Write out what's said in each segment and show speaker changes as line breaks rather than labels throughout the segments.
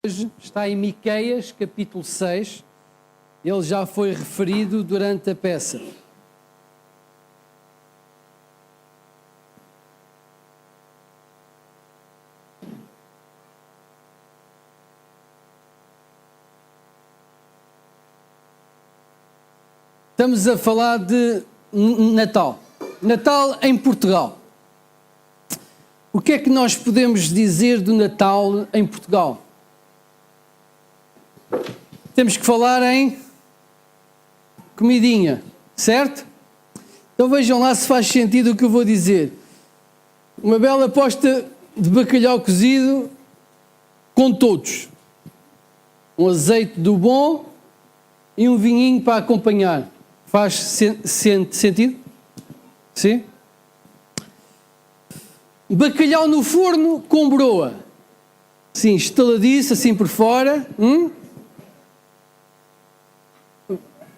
hoje está em Miqueias, capítulo 6. Ele já foi referido durante a peça. Estamos a falar de Natal. Natal em Portugal. O que é que nós podemos dizer do Natal em Portugal? Temos que falar em comidinha, certo? Então vejam lá se faz sentido o que eu vou dizer. Uma bela posta de bacalhau cozido com todos. Um azeite do bom e um vinhinho para acompanhar. Faz sentido? Sim? Bacalhau no forno com broa. Sim, estaladiço assim por fora.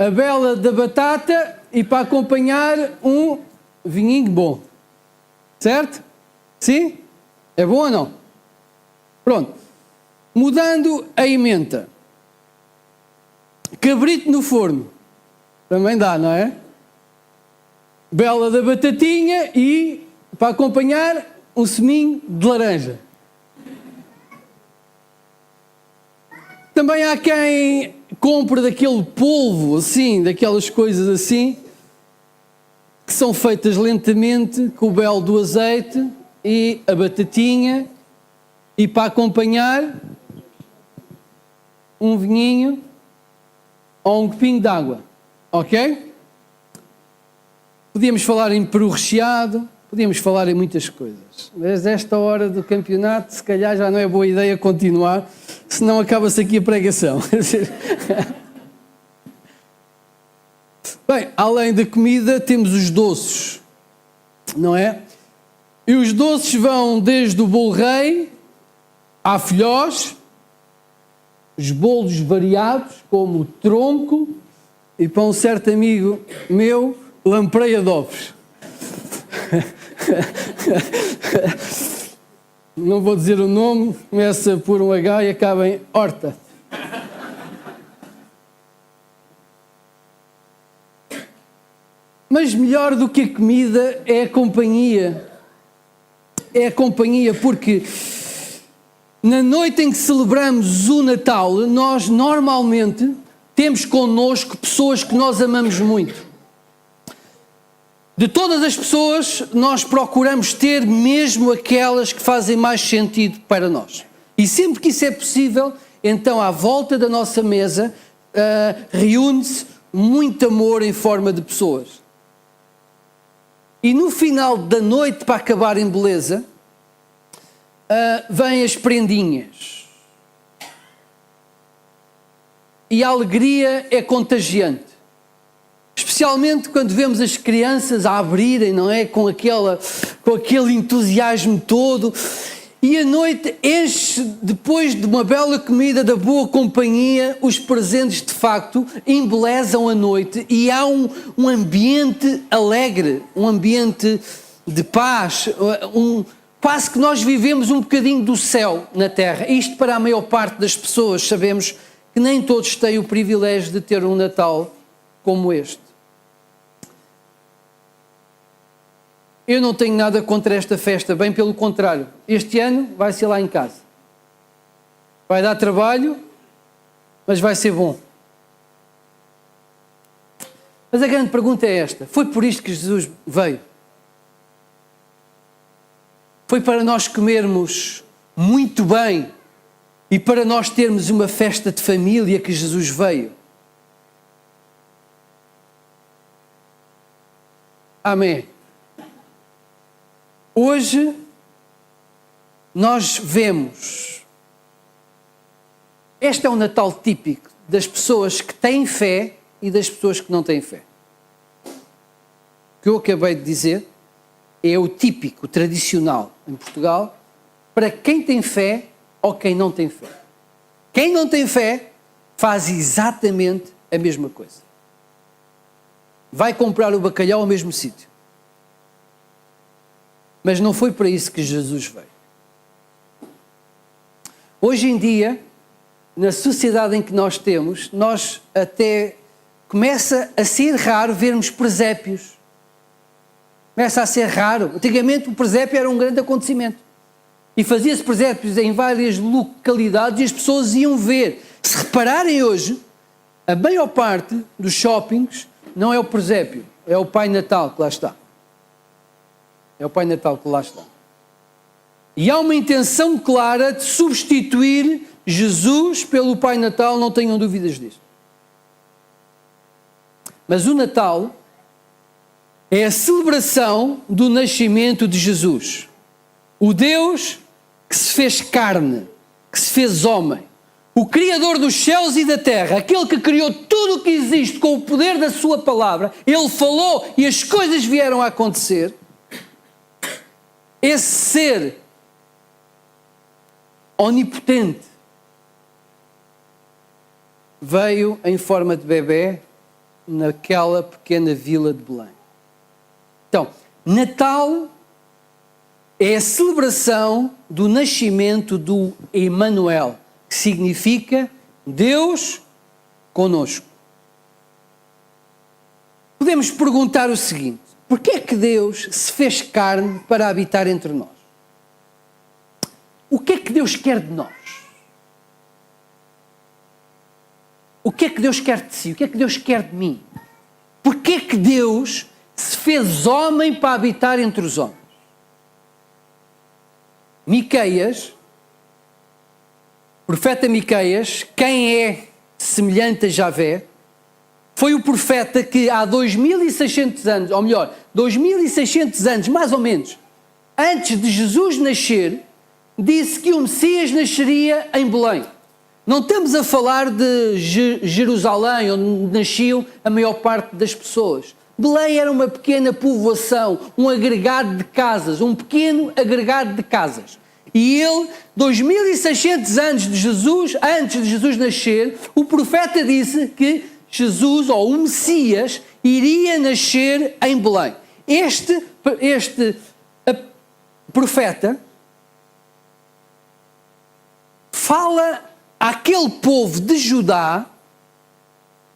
A bela da batata e para acompanhar um vinhinho bom. Certo? Sim? É bom ou não? Pronto. Mudando a emenda. Cabrito no forno. Também dá, não é? Bela da batatinha e para acompanhar um seminho de laranja. Também há quem compre daquele polvo, assim, daquelas coisas assim, que são feitas lentamente com o belo do azeite e a batatinha e para acompanhar um vinhinho ou um copinho de água. Ok? Podíamos falar em peru recheado, podíamos falar em muitas coisas. Mas esta hora do campeonato, se calhar já não é boa ideia continuar, senão acaba-se aqui a pregação. Bem, além da comida, temos os doces, não é? E os doces vão desde o bolo rei à filhós, os bolos variados, como o tronco, e para um certo amigo meu, lampreia de ovos. Não vou dizer o nome, começa por um H e acaba em horta. Mas melhor do que a comida é a companhia. É a companhia, porque na noite em que celebramos o Natal, nós normalmente temos connosco pessoas que nós amamos muito. De todas as pessoas, nós procuramos ter mesmo aquelas que fazem mais sentido para nós. E sempre que isso é possível, então à volta da nossa mesa reúne-se muito amor em forma de pessoas. E no final da noite, para acabar em beleza, vêm as prendinhas. E a alegria é contagiante. Especialmente quando vemos as crianças a abrirem, não é? Com aquele entusiasmo todo. E a noite enche, depois de uma bela comida, da boa companhia, os presentes de facto embelezam a noite e há um ambiente alegre, um ambiente de paz, quase que nós vivemos um bocadinho do céu na terra. Isto para a maior parte das pessoas, sabemos que nem todos têm o privilégio de ter um Natal como este. Eu não tenho nada contra esta festa, bem pelo contrário. Este ano vai ser lá em casa. Vai dar trabalho, mas vai ser bom. Mas a grande pergunta é esta: foi por isto que Jesus veio? Foi para nós comermos muito bem e para nós termos uma festa de família que Jesus veio? Amém. Hoje nós vemos, este é um Natal típico das pessoas que têm fé e das pessoas que não têm fé. O que eu acabei de dizer é o típico, o tradicional em Portugal, para quem tem fé ou quem não tem fé. Quem não tem fé faz exatamente a mesma coisa. Vai comprar o bacalhau ao mesmo sítio. Mas não foi para isso que Jesus veio. Hoje em dia, na sociedade em que nós temos, nós até começa a ser raro vermos presépios. Começa a ser raro. Antigamente o presépio era um grande acontecimento. E fazia-se presépios em várias localidades e as pessoas iam ver. Se repararem hoje, a maior parte dos shoppings não é o presépio, é o Pai Natal que lá está. É o Pai Natal que lá está. E há uma intenção clara de substituir Jesus pelo Pai Natal, não tenham dúvidas disso. Mas o Natal é a celebração do nascimento de Jesus. O Deus que se fez carne, que se fez homem. O Criador dos céus e da terra, aquele que criou tudo o que existe com o poder da sua palavra. Ele falou e as coisas vieram a acontecer. Esse ser onipotente veio em forma de bebé naquela pequena vila de Belém. Então, Natal é a celebração do nascimento do Emmanuel, que significa Deus conosco. Podemos perguntar o seguinte: porquê é que Deus se fez carne para habitar entre nós? O que é que Deus quer de nós? O que é que Deus quer de si? O que é que Deus quer de mim? Porquê é que Deus se fez homem para habitar entre os homens? Miqueias, profeta Miqueias, quem é semelhante a Javé, foi o profeta que há 2600 anos, ou melhor, 2600 anos, mais ou menos, antes de Jesus nascer, disse que o Messias nasceria em Belém. Não estamos a falar de Jerusalém, onde nasciam a maior parte das pessoas. Belém era uma pequena povoação, um agregado de casas, um pequeno agregado de casas. E ele, 2600 anos de Jesus, antes de Jesus nascer, o profeta disse que Jesus, ou o Messias, iria nascer em Belém. Este profeta fala àquele povo de Judá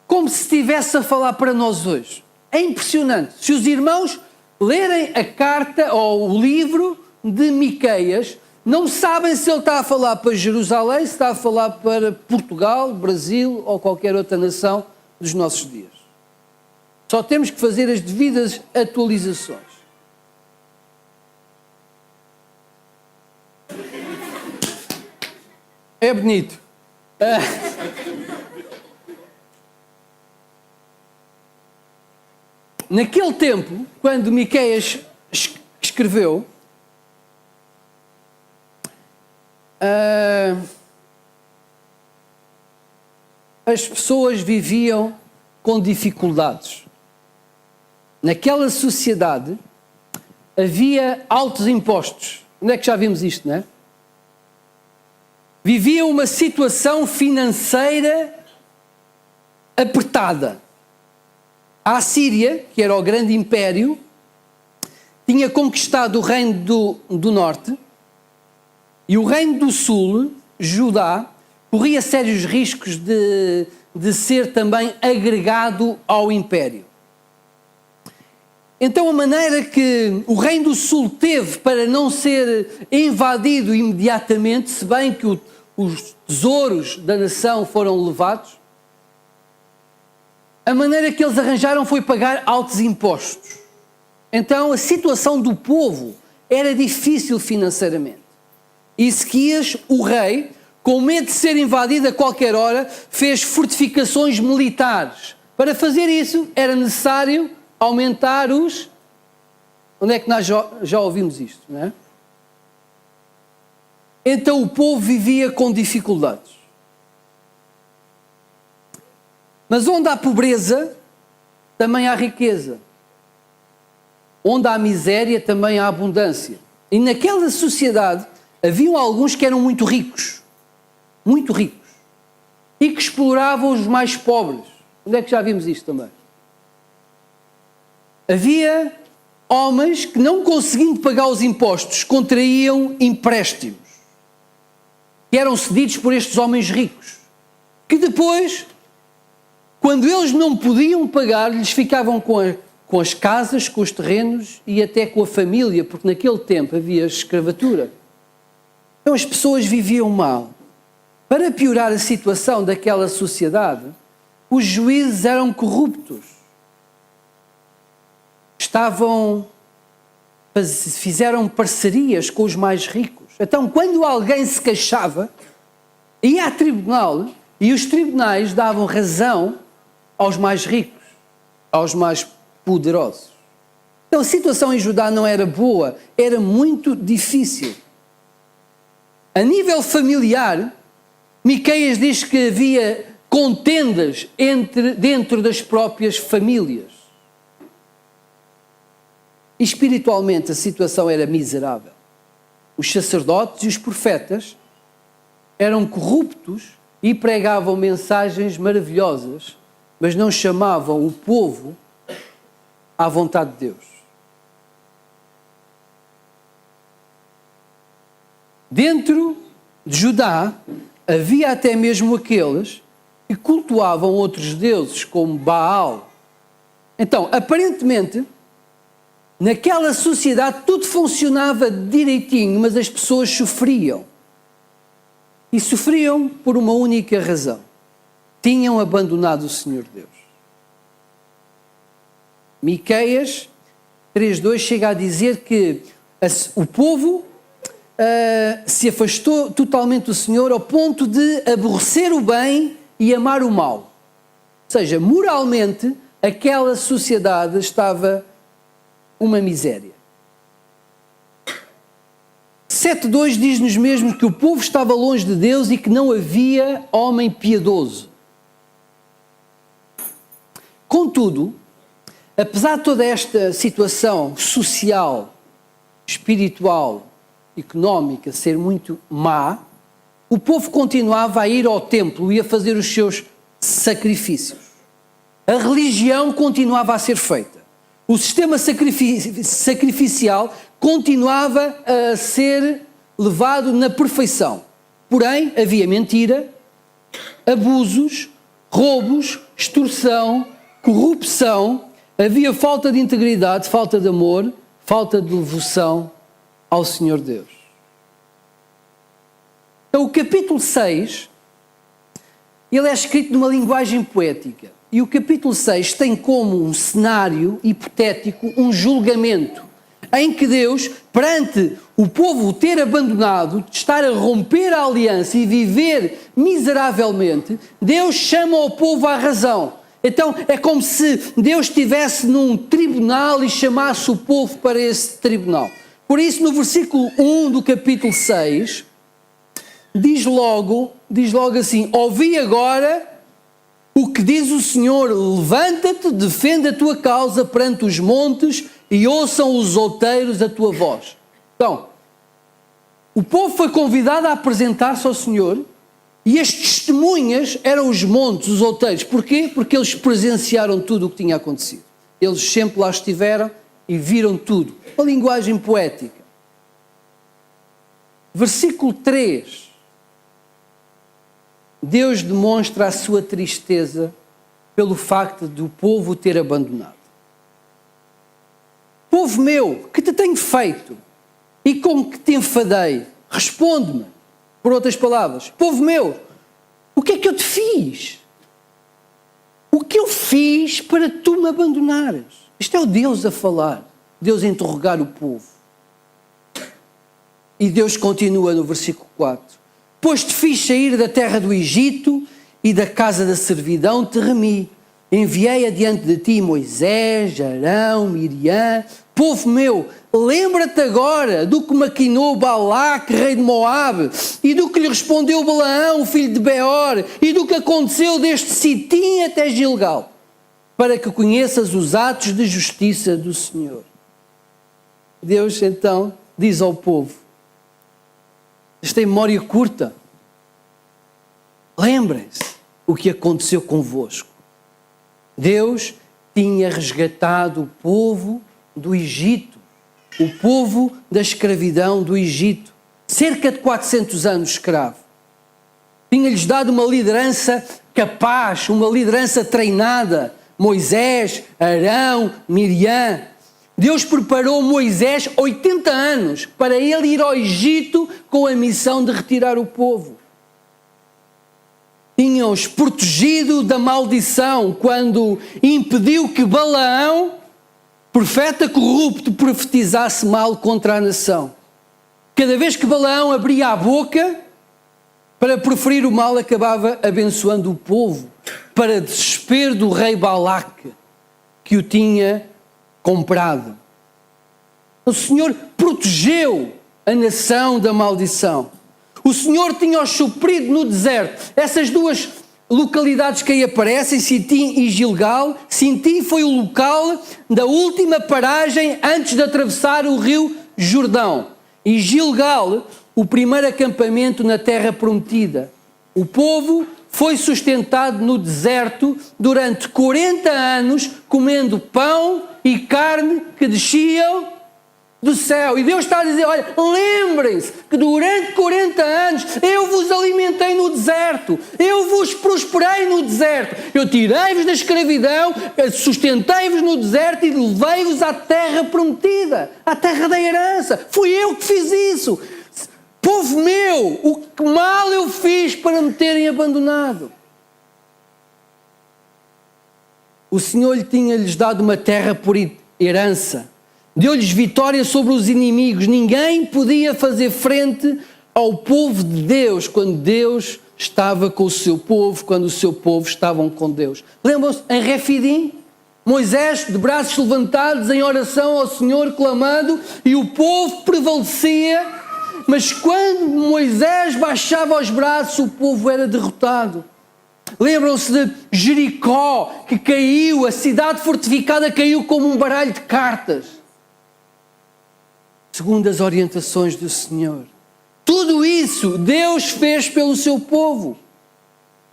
como se estivesse a falar para nós hoje. É impressionante. Se os irmãos lerem a carta ou o livro de Miqueias, não sabem se ele está a falar para Jerusalém, se está a falar para Portugal, Brasil ou qualquer outra nação dos nossos dias. Só temos que fazer as devidas atualizações. É bonito. Naquele tempo, quando Miqueias escreveu, as pessoas viviam com dificuldades. Naquela sociedade havia altos impostos. Onde é que já vimos isto, não é? Vivia uma situação financeira apertada. A Assíria, que era o grande império, tinha conquistado o reino do norte e o reino do sul, Judá, corria sérios riscos de ser também agregado ao império. Então a maneira que o reino do sul teve para não ser invadido imediatamente, se bem que os tesouros da nação foram levados, a maneira que eles arranjaram foi pagar altos impostos. Então a situação do povo era difícil financeiramente. E Ezequias, o rei, com medo de ser invadido a qualquer hora, fez fortificações militares. Para fazer isso era necessário aumentar os... Onde é que nós já ouvimos isto, não é? Então o povo vivia com dificuldades. Mas onde há pobreza, também há riqueza. Onde há miséria, também há abundância. E naquela sociedade haviam alguns que eram muito ricos, e que exploravam os mais pobres. Onde é que já vimos isto também? Havia homens que, não conseguindo pagar os impostos, contraíam empréstimos, que eram cedidos por estes homens ricos. que depois, quando eles não podiam pagar, lhes ficavam com as casas, com os terrenos e até com a família, porque naquele tempo havia escravatura. Então as pessoas viviam mal. Para piorar a situação daquela sociedade, os juízes eram corruptos. Fizeram parcerias com os mais ricos. Então, quando alguém se queixava, ia a tribunal e os tribunais davam razão aos mais ricos, aos mais poderosos. Então, a situação em Judá não era boa, era muito difícil. A nível familiar, Miqueias diz que havia contendas dentro das próprias famílias. E espiritualmente a situação era miserável. Os sacerdotes e os profetas eram corruptos e pregavam mensagens maravilhosas, mas não chamavam o povo à vontade de Deus. Dentro de Judá havia até mesmo aqueles que cultuavam outros deuses, como Baal. Então, aparentemente, naquela sociedade tudo funcionava direitinho, mas as pessoas sofriam. E sofriam por uma única razão. Tinham abandonado o Senhor Deus. Miqueias 3:2 chega a dizer que o povo se afastou totalmente do Senhor ao ponto de aborrecer o bem e amar o mal. Ou seja, moralmente, aquela sociedade estava uma miséria. 7:2 diz-nos mesmo que o povo estava longe de Deus e que não havia homem piedoso. Contudo, apesar de toda esta situação social, espiritual, económica ser muito má, o povo continuava a ir ao templo e a fazer os seus sacrifícios. A religião continuava a ser feita. O sistema sacrificial continuava a ser levado na perfeição. Porém, havia mentira, abusos, roubos, extorsão, corrupção, havia falta de integridade, falta de amor, falta de devoção ao Senhor Deus. Então, o capítulo 6, ele é escrito numa linguagem poética. E o capítulo 6 tem como um cenário hipotético um julgamento, em que Deus, perante o povo ter abandonado, estar a romper a aliança e viver miseravelmente, Deus chama o povo à razão. Então é como se Deus estivesse num tribunal e chamasse o povo para esse tribunal. Por isso, no versículo 1 do capítulo 6, diz logo assim: ouvi agora o que diz o Senhor, levanta-te, defende a tua causa perante os montes e ouçam os outeiros a tua voz. Então, o povo foi convidado a apresentar-se ao Senhor e as testemunhas eram os montes, os outeiros. Porquê? Porque eles presenciaram tudo o que tinha acontecido. Eles sempre lá estiveram e viram tudo. Uma linguagem poética. Versículo 3. Deus demonstra a sua tristeza pelo facto de o povo ter abandonado. Povo meu, que te tenho feito e com que te enfadei? Responde-me. Por outras palavras, povo meu, o que é que eu te fiz? O que eu fiz para tu me abandonares? Isto é o Deus a falar, Deus a interrogar o povo. E Deus continua no versículo 4. Pois te fiz sair da terra do Egito e da casa da servidão te remi. Enviei adiante de ti Moisés, Arão, Miriam. Povo meu, lembra-te agora do que maquinou Balaque, rei de Moabe, e do que lhe respondeu Balaão, filho de Beor, e do que aconteceu desde Sitim até Gilgal, para que conheças os atos de justiça do Senhor. Deus então diz ao povo: esta é memória curta. Lembrem-se o que aconteceu convosco. Deus tinha resgatado o povo do Egito, o povo da escravidão do Egito, cerca de 400 anos escravo. Tinha-lhes dado uma liderança capaz, uma liderança treinada. Moisés, Arão, Miriam. Deus preparou Moisés 80 anos para ele ir ao Egito com a missão de retirar o povo. Tinham-os protegido da maldição quando impediu que Balaão, profeta corrupto, profetizasse mal contra a nação. Cada vez que Balaão abria a boca para proferir o mal, acabava abençoando o povo, para desespero do rei Balaque, que o tinha comprado. O Senhor protegeu a nação da maldição. O Senhor tinha-os suprido no deserto. Essas duas localidades que aí aparecem, Sitim e Gilgal. Sitim foi o local da última paragem antes de atravessar o rio Jordão. E Gilgal, o primeiro acampamento na terra prometida. O povo foi sustentado no deserto durante 40 anos, comendo pão e carne que desciam do céu. E Deus está a dizer, olha, lembrem-se que durante 40 anos eu vos alimentei no deserto, eu vos prosperei no deserto, eu tirei-vos da escravidão, sustentei-vos no deserto e levei-vos à terra prometida, à terra da herança. Fui eu que fiz isso. Povo meu, o que mal eu fiz para me terem abandonado? O Senhor tinha-lhes dado uma terra por herança. Deu-lhes vitória sobre os inimigos. Ninguém podia fazer frente ao povo de Deus quando Deus estava com o seu povo, quando o seu povo estava com Deus. Lembram-se em Refidim? Moisés de braços levantados em oração ao Senhor, clamando, e o povo prevalecia, mas quando Moisés baixava os braços, o povo era derrotado. Lembram-se de Jericó, que caiu, a cidade fortificada caiu como um baralho de cartas. Segundo as orientações do Senhor. Tudo isso Deus fez pelo seu povo.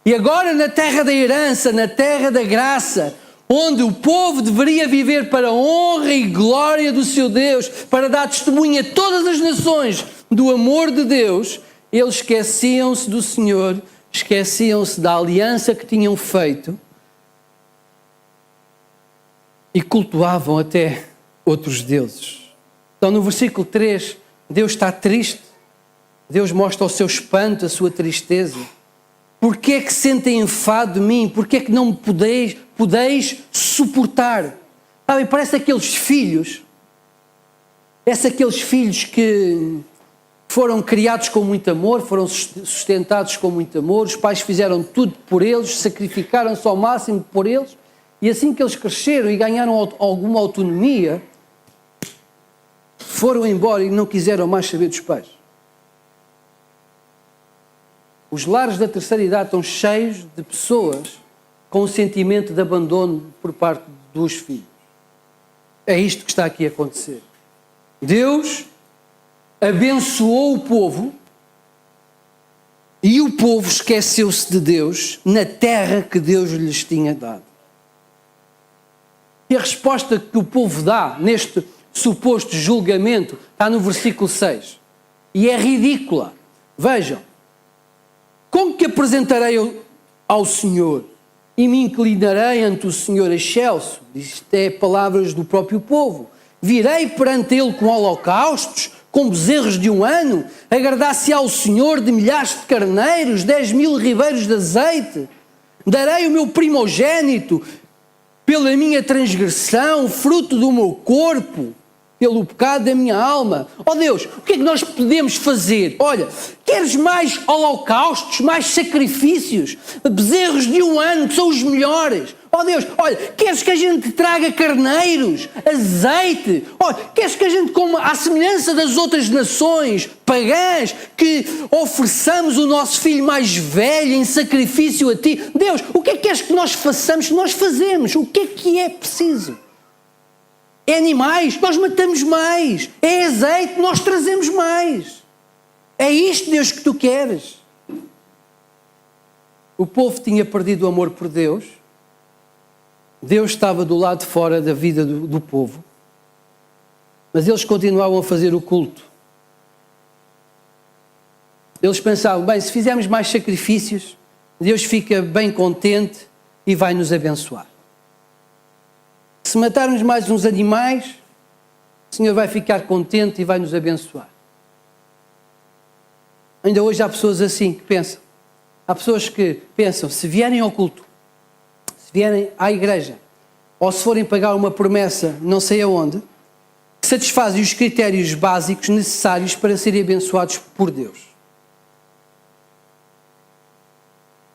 E agora na terra da herança, na terra da graça, onde o povo deveria viver para a honra e glória do seu Deus, para dar testemunho a todas as nações do amor de Deus, eles esqueciam-se do Senhor, esqueciam-se da aliança que tinham feito e cultuavam até outros deuses. Então no versículo 3, Deus está triste, Deus mostra o seu espanto, a sua tristeza. Porquê é que sentem enfado de mim? Porquê é que não me podeis suportar? Sabe, parece aqueles filhos, aqueles filhos que foram criados com muito amor, foram sustentados com muito amor, os pais fizeram tudo por eles, sacrificaram-se ao máximo por eles, e assim que eles cresceram e ganharam alguma autonomia, foram embora e não quiseram mais saber dos pais. Os lares da terceira idade estão cheios de pessoas com o sentimento de abandono por parte dos filhos. É isto que está aqui a acontecer. Deus abençoou o povo e o povo esqueceu-se de Deus na terra que Deus lhes tinha dado. E a resposta que o povo dá neste suposto julgamento está no versículo 6. E é ridícula. Vejam. Como que apresentarei ao Senhor e me inclinarei ante o Senhor excelso? Isto é palavras do próprio povo. Virei perante Ele com holocaustos, com bezerros de 1 ano, agradar-se ao Senhor de milhares de carneiros, 10.000 ribeiros de azeite. Darei o meu primogênito pela minha transgressão, fruto do meu corpo, pelo pecado da minha alma. Ó Deus, o que é que nós podemos fazer? Olha, queres mais holocaustos, mais sacrifícios, bezerros de 1 ano, que são os melhores? Ó Deus, olha, queres que a gente traga carneiros, azeite? Olha, queres que a gente coma à semelhança das outras nações pagãs, que ofereçamos o nosso filho mais velho em sacrifício a ti? Deus, o que é que queres que nós façamos? Nós fazemos. O que é preciso? É animais, nós matamos mais. É azeite, nós trazemos mais. É isto, Deus, que tu queres. O povo tinha perdido o amor por Deus. Deus estava do lado de fora da vida do povo. Mas eles continuavam a fazer o culto. Eles pensavam, bem, se fizermos mais sacrifícios, Deus fica bem contente e vai nos abençoar. Se matarmos mais uns animais, o Senhor vai ficar contente e vai nos abençoar. Ainda hoje há pessoas assim que pensam. Há pessoas que pensam, se vierem ao culto, se vierem à igreja, ou se forem pagar uma promessa não sei aonde, satisfazem os critérios básicos necessários para serem abençoados por Deus.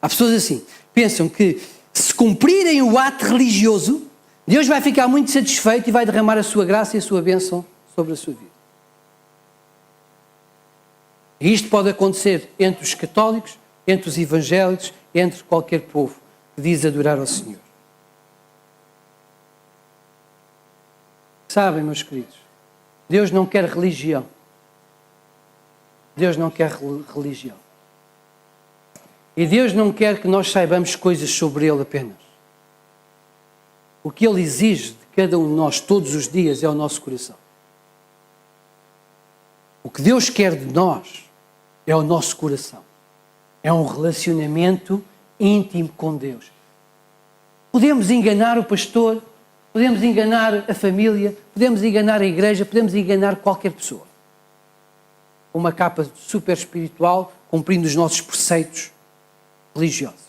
Há pessoas assim, pensam que se cumprirem o ato religioso, Deus vai ficar muito satisfeito e vai derramar a sua graça e a sua bênção sobre a sua vida. E isto pode acontecer entre os católicos, entre os evangélicos, entre qualquer povo que diz adorar ao Senhor. Sabem, meus queridos, Deus não quer religião. Deus não quer religião. E Deus não quer que nós saibamos coisas sobre Ele apenas. O que Ele exige de cada um de nós todos os dias é o nosso coração. O que Deus quer de nós é o nosso coração. É um relacionamento íntimo com Deus. Podemos enganar o pastor, podemos enganar a família, podemos enganar a igreja, podemos enganar qualquer pessoa. Uma capa super espiritual, cumprindo os nossos preceitos religiosos.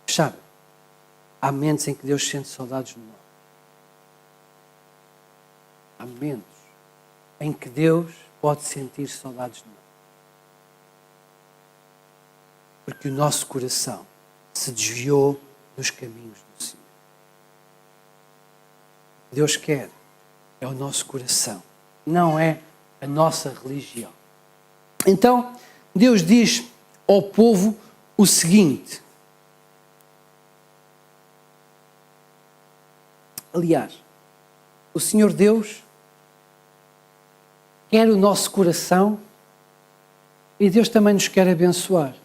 Sabe? Há momentos em que Deus sente saudades de nós. Há momentos em que Deus pode sentir saudades de nós. Porque o nosso coração se desviou dos caminhos do Senhor. O que Deus quer é o nosso coração, não é a nossa religião. Então, Deus diz ao povo o seguinte. Aliás, o Senhor Deus quer o nosso coração e Deus também nos quer abençoar.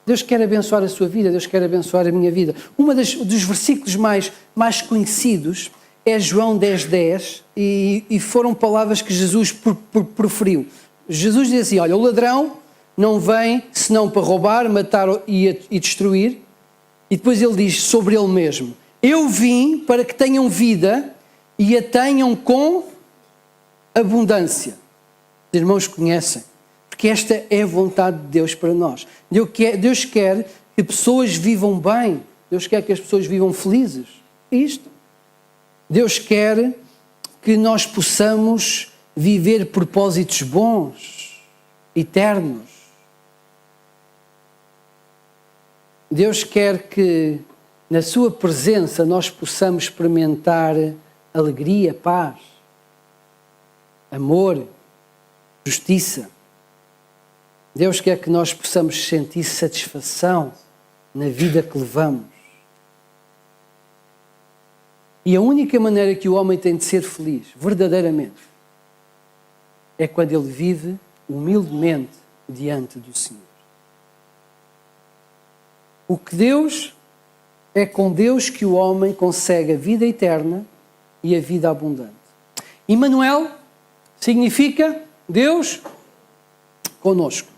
Deus quer abençoar a sua vida, Deus quer abençoar a minha vida. Dos versículos mais conhecidos é João 10:10 e foram palavras que Jesus proferiu. Jesus diz assim, olha, o ladrão não vem senão para roubar, matar e destruir. E depois ele diz sobre ele mesmo, eu vim para que tenham vida e a tenham com abundância. Os irmãos conhecem, porque esta é a vontade de Deus para nós. Deus quer que pessoas vivam bem, Deus quer que as pessoas vivam felizes. Isto. Deus quer que nós possamos viver propósitos bons, eternos. Deus quer que na sua presença nós possamos experimentar alegria, paz, amor, justiça. Deus quer que nós possamos sentir satisfação na vida que levamos. E a única maneira que o homem tem de ser feliz, verdadeiramente, é quando ele vive humildemente diante do Senhor. O que Deus é com Deus que o homem consegue a vida eterna e a vida abundante. Emmanuel significa Deus conosco.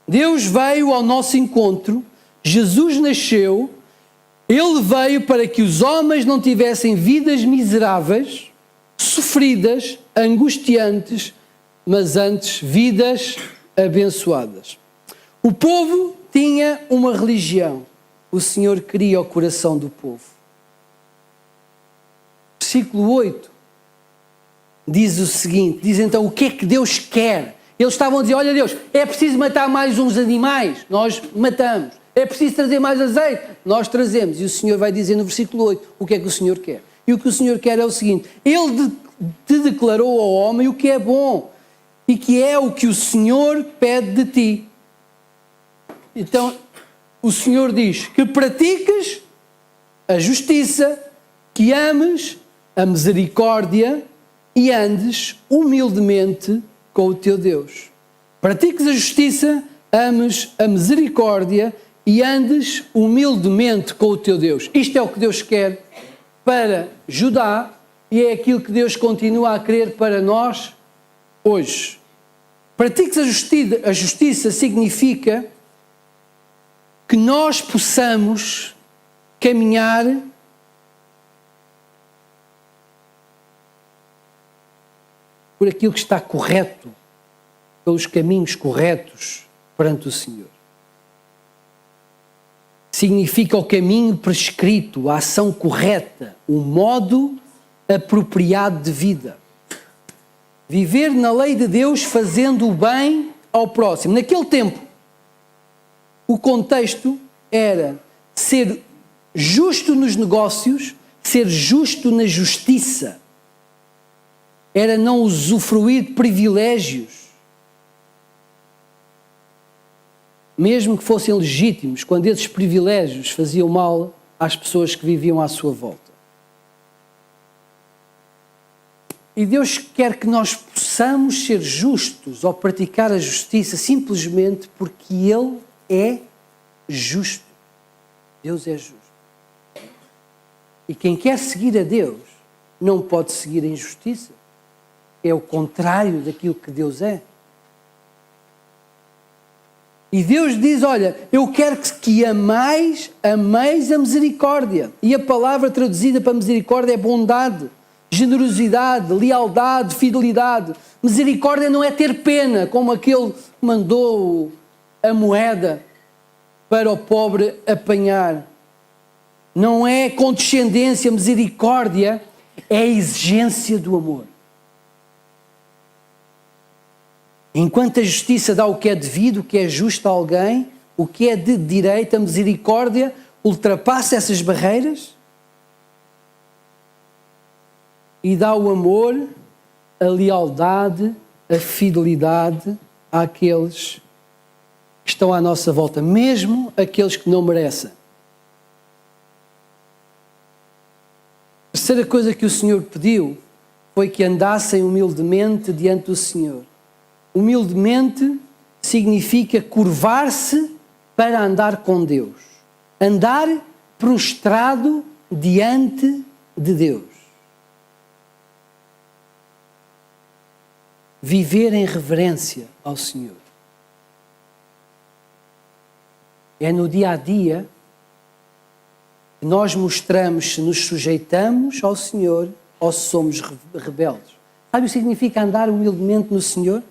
Deus veio ao nosso encontro, Jesus nasceu, Ele veio para que os homens não tivessem vidas miseráveis, sofridas, angustiantes, mas antes vidas abençoadas. O povo tinha uma religião, o Senhor queria o coração do povo. Versículo 8 diz o seguinte, diz então o que é que Deus quer? Eles estavam a dizer, olha Deus, é preciso matar mais uns animais, nós matamos. É preciso trazer mais azeite, nós trazemos. E o Senhor vai dizer no versículo 8 o que é que o Senhor quer. E o que o Senhor quer é o seguinte, Ele te declarou ao homem o que é bom e que é o que o Senhor pede de ti. Então, o Senhor diz que pratiques a justiça, que ames a misericórdia e andes humildemente com o teu Deus. Pratiques a justiça, ames a misericórdia e andes humildemente com o teu Deus. Isto é o que Deus quer para Judá e é aquilo que Deus continua a querer para nós hoje. Pratiques a justiça significa nós possamos caminhar por aquilo que está correto, pelos caminhos corretos perante o Senhor. Significa o caminho prescrito, a ação correta, o modo apropriado de vida. Viver na lei de Deus fazendo o bem ao próximo. Naquele tempo, o contexto era ser justo nos negócios, ser justo na justiça. Era não usufruir de privilégios, mesmo que fossem legítimos, quando esses privilégios faziam mal às pessoas que viviam à sua volta. E Deus quer que nós possamos ser justos ou praticar a justiça simplesmente porque Ele é justo. Deus é justo. E quem quer seguir a Deus não pode seguir a injustiça. É o contrário daquilo que Deus é. E Deus diz, olha, eu quero que ameis a misericórdia. E a palavra traduzida para misericórdia é bondade, generosidade, lealdade, fidelidade. Misericórdia não é ter pena, como aquele que mandou a moeda para o pobre apanhar. Não é condescendência, misericórdia é a exigência do amor. Enquanto a justiça dá o que é devido, o que é justo a alguém, o que é de direito, a misericórdia ultrapassa essas barreiras e dá o amor, a lealdade, a fidelidade àqueles que estão à nossa volta, mesmo aqueles que não merecem. A terceira coisa que o Senhor pediu foi que andassem humildemente diante do Senhor. Humildemente significa curvar-se para andar com Deus. Andar prostrado diante de Deus. Viver em reverência ao Senhor. É no dia a dia que nós mostramos se nos sujeitamos ao Senhor ou se somos rebeldes. Sabe o que significa andar humildemente no Senhor?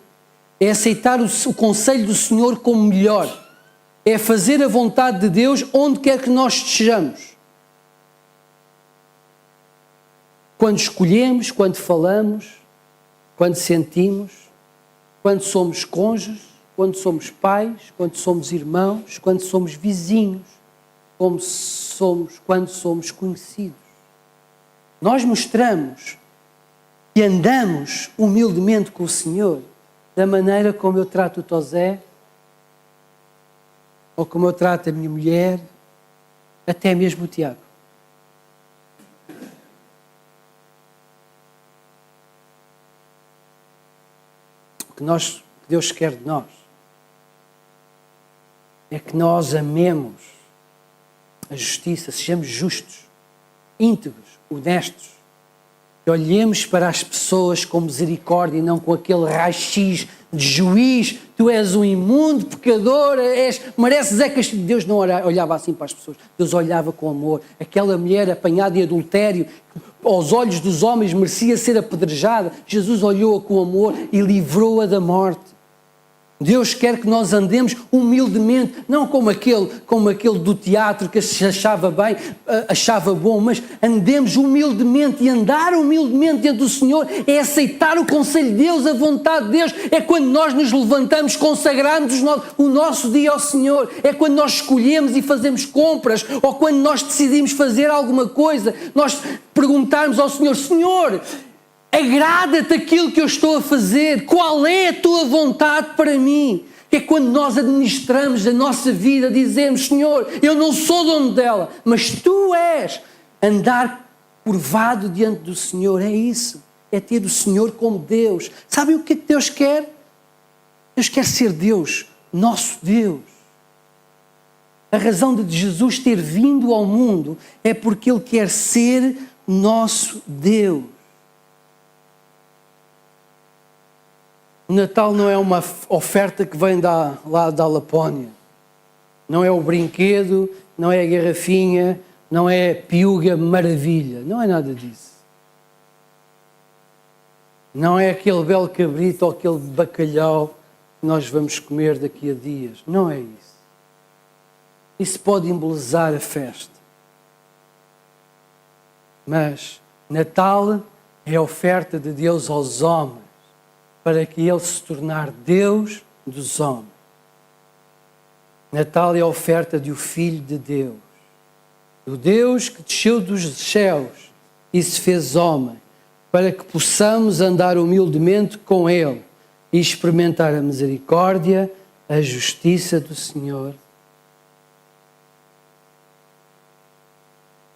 É aceitar o conselho do Senhor como melhor. É fazer a vontade de Deus onde quer que nós estejamos. Quando escolhemos, quando falamos, quando sentimos, quando somos cônjuges, quando somos pais, quando somos irmãos, quando somos vizinhos, quando somos conhecidos. Nós mostramos que andamos humildemente com o Senhor da maneira como eu trato o Tosé, ou como eu trato a minha mulher, até mesmo o Tiago. O que Deus quer de nós é que nós amemos a justiça, sejamos justos, íntegros, honestos, que olhemos para as pessoas com misericórdia e não com aquele raio-x de juiz. Tu és um imundo, pecador, mereces é castigo. Deus não olhava assim para as pessoas. Deus olhava com amor. Aquela mulher apanhada em adultério, aos olhos dos homens merecia ser apedrejada. Jesus olhou-a com amor e livrou-a da morte. Deus quer que nós andemos humildemente, não como aquele do teatro que se achava bem, achava bom, mas andemos humildemente. E andar humildemente diante do Senhor é aceitar o conselho de Deus, a vontade de Deus. É quando nós nos levantamos, consagramos o nosso dia ao Senhor. É quando nós escolhemos e fazemos compras, ou quando nós decidimos fazer alguma coisa, nós perguntarmos ao Senhor, Senhor, agrada-te aquilo que eu estou a fazer? Qual é a tua vontade para mim? É quando nós administramos a nossa vida, dizemos, Senhor, eu não sou dono dela, mas Tu és. Andar curvado diante do Senhor é isso. É ter o Senhor como Deus. Sabem o que é que Deus quer? Deus quer ser Deus, nosso Deus. A razão de Jesus ter vindo ao mundo é porque Ele quer ser nosso Deus. O Natal não é uma oferta que vem lá da Lapónia. não é o brinquedo, não é a garrafinha, não é a piuga maravilha, não é nada disso. Não é aquele belo cabrito ou aquele bacalhau que nós vamos comer daqui a dias, não é isso. Isso pode embelezar a festa. Mas Natal é a oferta de Deus aos homens, para que Ele se tornar Deus dos homens. Natal é a oferta do Filho de Deus, do Deus que desceu dos céus e se fez homem, para que possamos andar humildemente com Ele e experimentar a misericórdia, a justiça do Senhor.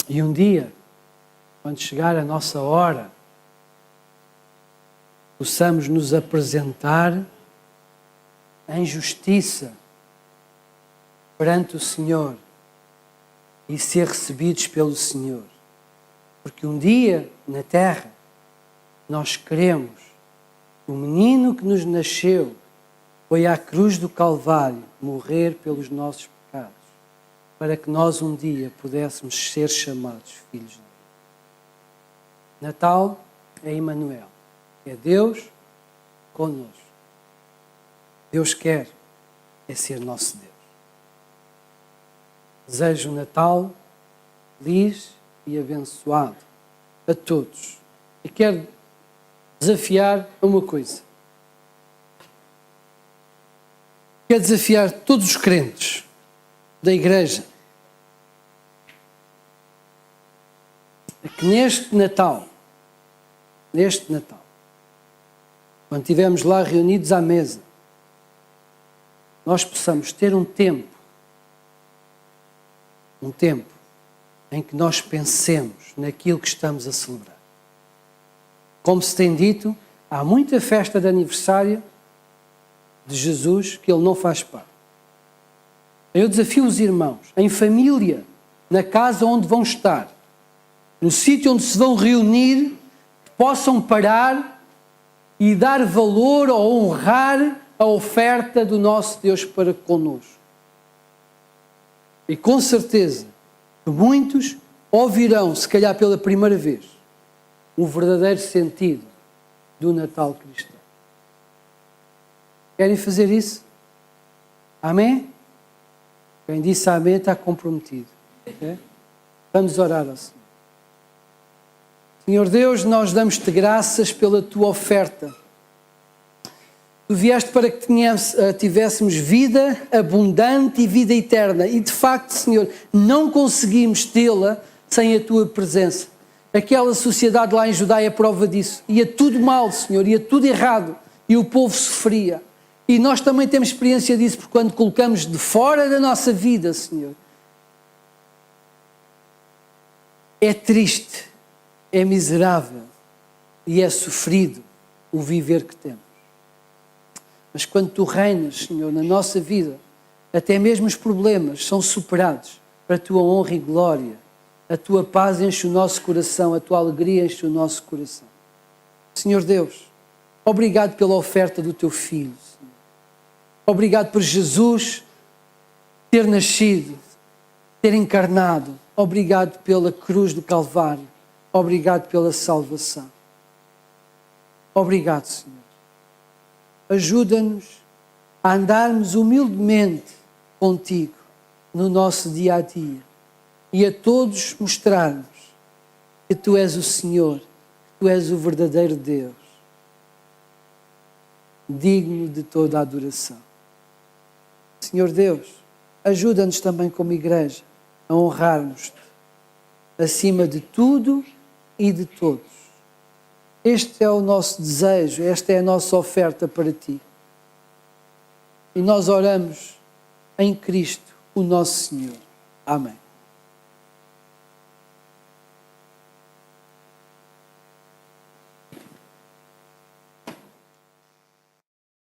E um dia, quando chegar a nossa hora, possamos nos apresentar em justiça perante o Senhor e ser recebidos pelo Senhor. Porque um dia, na terra, nós queremos que o menino que nos nasceu foi à cruz do Calvário morrer pelos nossos pecados, para que nós um dia pudéssemos ser chamados filhos de Deus. Natal é Emmanuel, é Deus conosco. Deus quer é ser nosso Deus. Desejo um Natal feliz e abençoado a todos. E quero desafiar uma coisa. Quero desafiar todos os crentes da igreja a que neste Natal, quando estivermos lá reunidos à mesa, nós possamos ter um tempo em que nós pensemos naquilo que estamos a celebrar. Como se tem dito, há muita festa de aniversário de Jesus que Ele não faz parte. Eu desafio os irmãos, em família, na casa onde vão estar, no sítio onde se vão reunir, que possam parar e dar valor ou honrar a oferta do nosso Deus para connosco. E com certeza que muitos ouvirão, se calhar pela primeira vez, o verdadeiro sentido do Natal cristão. Querem fazer isso? Amém? Quem disse amém está comprometido. Okay? Vamos orar ao Senhor. Senhor Deus, nós damos-te graças pela tua oferta. Tu vieste para que tivéssemos vida abundante e vida eterna. E de facto, Senhor, não conseguimos tê-la sem a tua presença. Aquela sociedade lá em Judá é prova disso. Ia tudo mal, Senhor, ia tudo errado. E o povo sofria. E nós também temos experiência disso, porque quando colocamos de fora da nossa vida, Senhor, é triste, é miserável e é sofrido o viver que temos. Mas quando tu reinas, Senhor, na nossa vida, até mesmo os problemas são superados para a tua honra e glória. A tua paz enche o nosso coração, a tua alegria enche o nosso coração. Senhor Deus, obrigado pela oferta do teu Filho. Senhor. Obrigado por Jesus ter nascido, ter encarnado. Obrigado pela cruz do Calvário. Obrigado pela salvação. Obrigado, Senhor. Ajuda-nos a andarmos humildemente contigo no nosso dia a dia e a todos mostrarmos que tu és o Senhor, que tu és o verdadeiro Deus, digno de toda a adoração. Senhor Deus, ajuda-nos também como igreja a honrarmos-te acima de tudo e de todos. Este é o nosso desejo, esta é a nossa oferta para ti. E nós oramos em Cristo, o nosso Senhor. Amém.